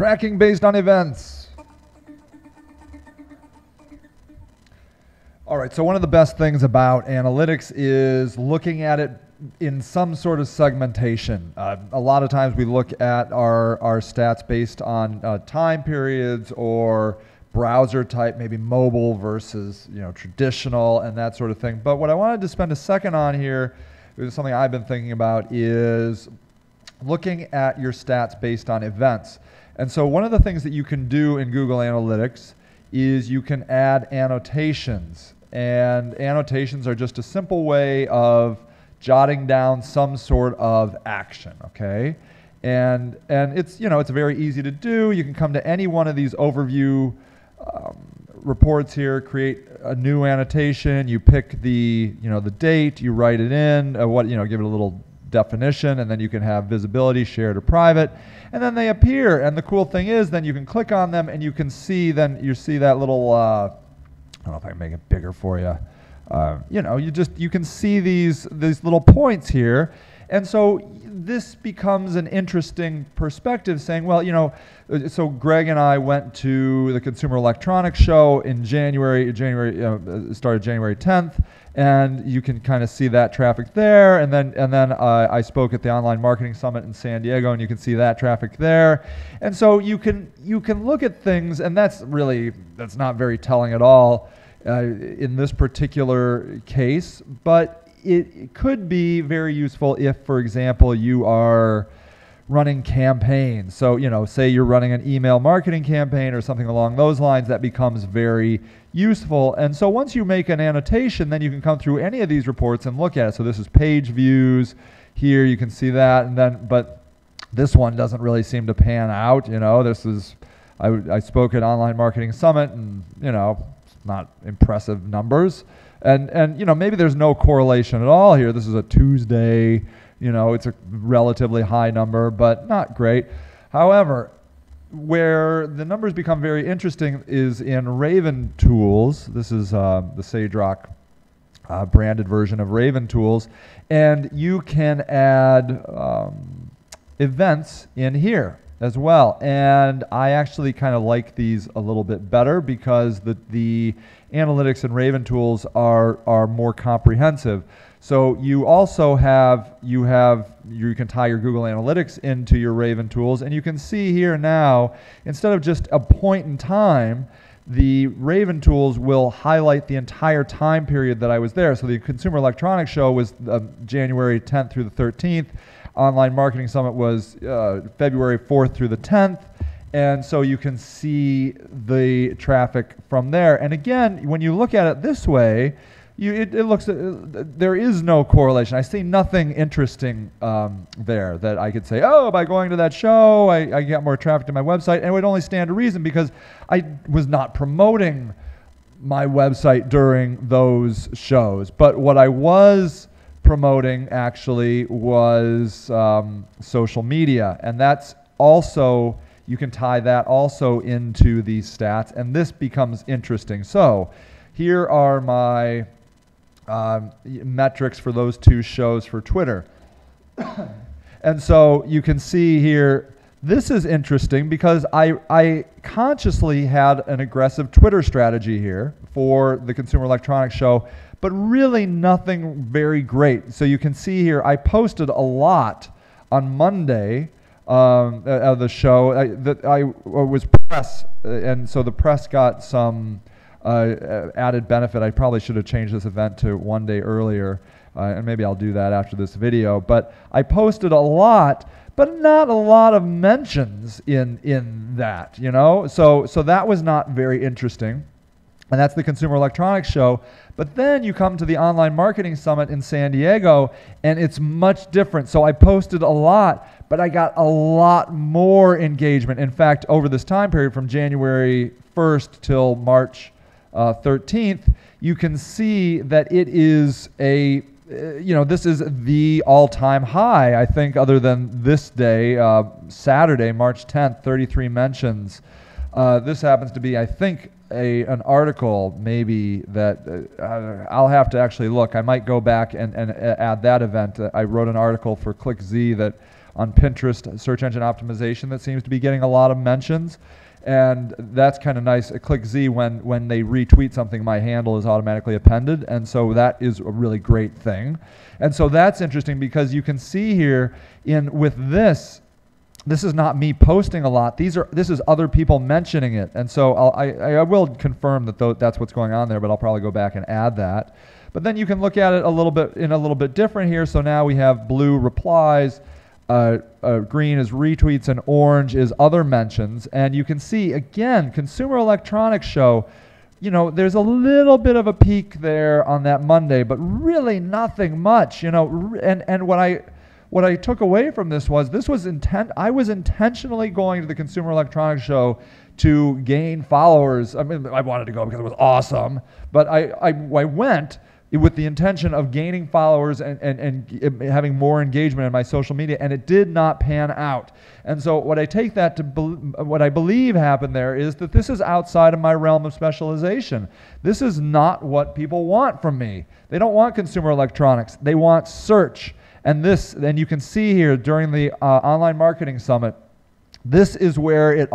Tracking based on events. All right, so one of the best things about analytics is looking at it in some sort of segmentation. A lot of times we look at our stats based on time periods or browser type, maybe mobile versus traditional and that sort of thing. But what I wanted to spend a second on here, is something I've been thinking about, is looking at your stats based on events. And so one of the things that you can do in Google Analytics is you can add annotations. And annotations are just a simple way of jotting down some sort of action, okay? And it's it's very easy to do. You can come to any one of these overview reports here, create a new annotation. You pick the the date, you write it in, give it a little definition, and then you can have visibility, shared or private, and then they appear. And the cool thing is, then you can click on them, and you can see. Then you see that little. I don't know if I can make it bigger for you. You can see these little points here, and so this becomes an interesting perspective, saying, well, so Greg and I went to the Consumer Electronics Show in January started January 10th, and you can kind of see that traffic there, and then I spoke at the Online Marketing Summit in San Diego, and you can see that traffic there, and so you can look at things, and that's not very telling at all in this particular case, but it could be very useful if, for example, you are running campaigns. So, say you're running an email marketing campaign or something along those lines, that becomes very useful. And so once you make an annotation, then you can come through any of these reports and look at it. So this is page views. Here you can see that, but this one doesn't really seem to pan out. This is, I spoke at Online Marketing Summit, and not impressive numbers. And maybe there's no correlation at all here. This is a Tuesday, it's a relatively high number, but not great. However, where the numbers become very interesting is in Raven Tools. This is the SageRock branded version of Raven Tools. And you can add events in here as well. And I actually kind of like these a little bit better because the analytics in Raven Tools are more comprehensive. So you also you can tie your Google Analytics into your Raven Tools, and you can see here now, instead of just a point in time, the Raven Tools will highlight the entire time period that I was there. So the Consumer Electronics Show was January 10th through the 13th. Online Marketing Summit was February 4th through the 10th. And so you can see the traffic from there. And again, when you look at it this way, it looks, there is no correlation. I see nothing interesting there that I could say, oh, by going to that show, I get more traffic to my website. And it would only stand to reason because I was not promoting my website during those shows. But what I was promoting actually was social media. And that's also, you can tie that also into these stats, and this becomes interesting. So here are my metrics for those two shows for Twitter. And so you can see here, this is interesting because I consciously had an aggressive Twitter strategy here for the Consumer Electronics Show, but really nothing very great. So you can see here, I posted a lot on Monday of the show. I was press, and so the press got some added benefit. I probably should have changed this event to one day earlier, and maybe I'll do that after this video. But I posted a lot, but not a lot of mentions in that, So that was not very interesting. And that's the Consumer Electronics Show. But then you come to the Online Marketing Summit in San Diego, and it's much different. So I posted a lot, but I got a lot more engagement. In fact, over this time period from January 1st till March 13th, you can see that it is this is the all-time high, I think, other than this day, Saturday, March 10th, 33 mentions. This happens to be, I think, an article maybe that I'll have to actually look. I might go back and add that event. I wrote an article for ClickZ that on Pinterest, search engine optimization, that seems to be getting a lot of mentions. And that's kind of nice. Click Z, when they retweet something, my handle is automatically appended, and so that is a really great thing. And so that's interesting because you can see here with this is not me posting a lot. This is other people mentioning it, and so I will confirm that that's what's going on there, but I'll probably go back and add that. But then you can look at it a little bit different here. So now we have blue replies. Green is retweets, and orange is other mentions. And you can see, again, Consumer Electronics Show, there's a little bit of a peak there on that Monday, but really nothing much, and what I took away from this was I was intentionally going to the Consumer Electronics Show to gain followers. I mean, I wanted to go because it was awesome, but I went with the intention of gaining followers and having more engagement in my social media, and it did not pan out. And so what I take that to what I believe happened there is that this is outside of my realm of specialization. This is not what people want from me. They don't want consumer electronics. They want search. And you can see here during the Online Marketing Summit, this is where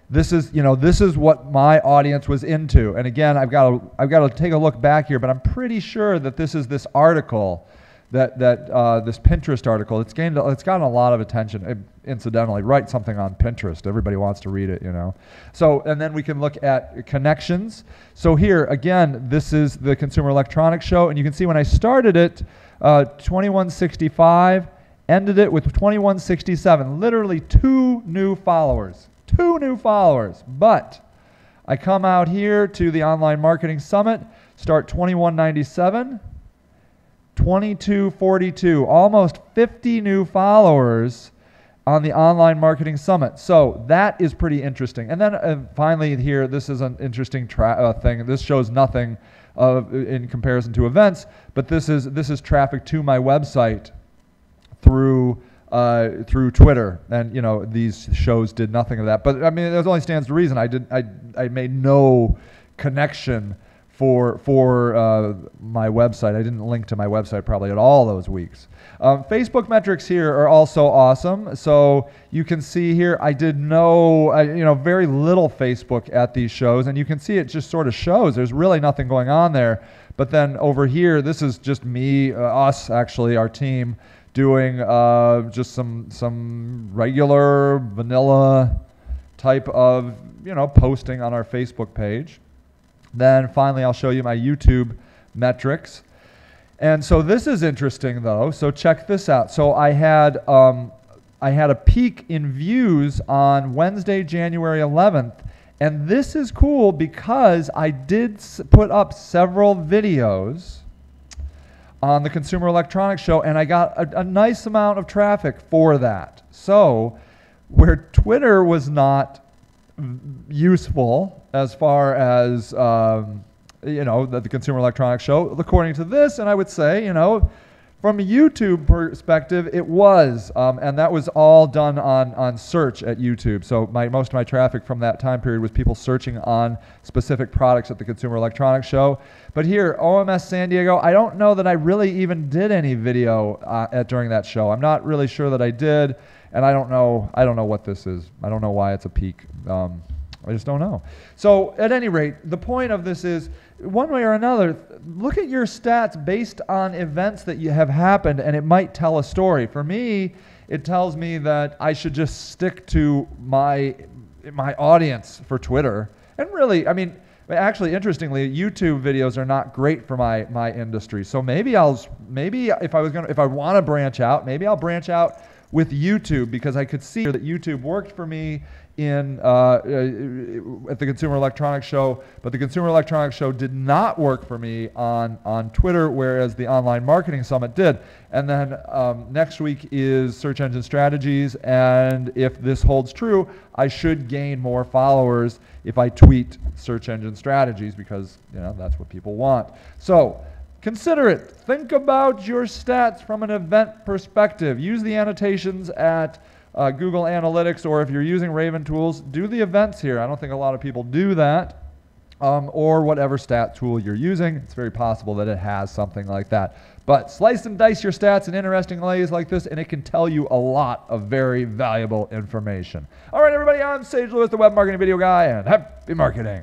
this is what my audience was into. And again, I've got to take a look back here, but I'm pretty sure that this is this article, this Pinterest article. It's gotten a lot of attention. Incidentally, write something on Pinterest. Everybody wants to read it, So, and then we can look at connections. So here, again, this is the Consumer Electronics Show, and you can see when I started it, 2165, ended it with 2167. Literally 2 new followers. 2 new followers. But I come out here to the Online Marketing Summit, start 2197, 2242, almost 50 new followers on the Online Marketing Summit. So that is pretty interesting. And then finally here, this is an interesting thing. This shows nothing in comparison to events, but this is traffic to my website through Twitter, and these shows did nothing of that. But I mean, it only stands to reason. I made no connection for my website. I didn't link to my website probably at all those weeks. Facebook metrics here are also awesome. So you can see here, I did very little Facebook at these shows, and you can see it just sort of shows. There's really nothing going on there. But then over here, this is just me, us actually, our team, doing just some regular vanilla type of posting on our Facebook page. Then finally, I'll show you my YouTube metrics. And so this is interesting though. So check this out. So I had a peak in views on Wednesday, January 11th. And this is cool because I did put up several videos on the Consumer Electronics Show, and I got a nice amount of traffic for that. So where Twitter was not useful as far as the Consumer Electronics Show, according to this, and I would say, from a YouTube perspective, it was, and that was all done on search at YouTube. So most of my traffic from that time period was people searching on specific products at the Consumer Electronics Show. But here, OMS San Diego, I don't know that I really even did any video during that show. I'm not really sure that I did, and I don't know what this is. I don't know why it's a peak. I just don't know. So at any rate, the point of this is, one way or another, look at your stats based on events that have happened, and it might tell a story. For me, it tells me that I should just stick to my audience for Twitter. And really, I mean, actually, interestingly, YouTube videos are not great for my industry. So maybe if I want to branch out, maybe I'll branch out with YouTube, because I could see that YouTube worked for me at the Consumer Electronics Show, but the Consumer Electronics Show did not work for me on Twitter, whereas the Online Marketing Summit did. And then next week is Search Engine Strategies, and if this holds true, I should gain more followers if I tweet Search Engine Strategies, because that's what people want. So consider it. Think about your stats from an event perspective. Use the annotations at Google Analytics, or if you're using Raven Tools, do the events here. I don't think a lot of people do that. or whatever stat tool you're using. It's very possible that it has something like that. But slice and dice your stats in interesting ways like this, and it can tell you a lot of very valuable information. All right, everybody, I'm Sage Lewis, the Web Marketing Video Guy, and happy marketing.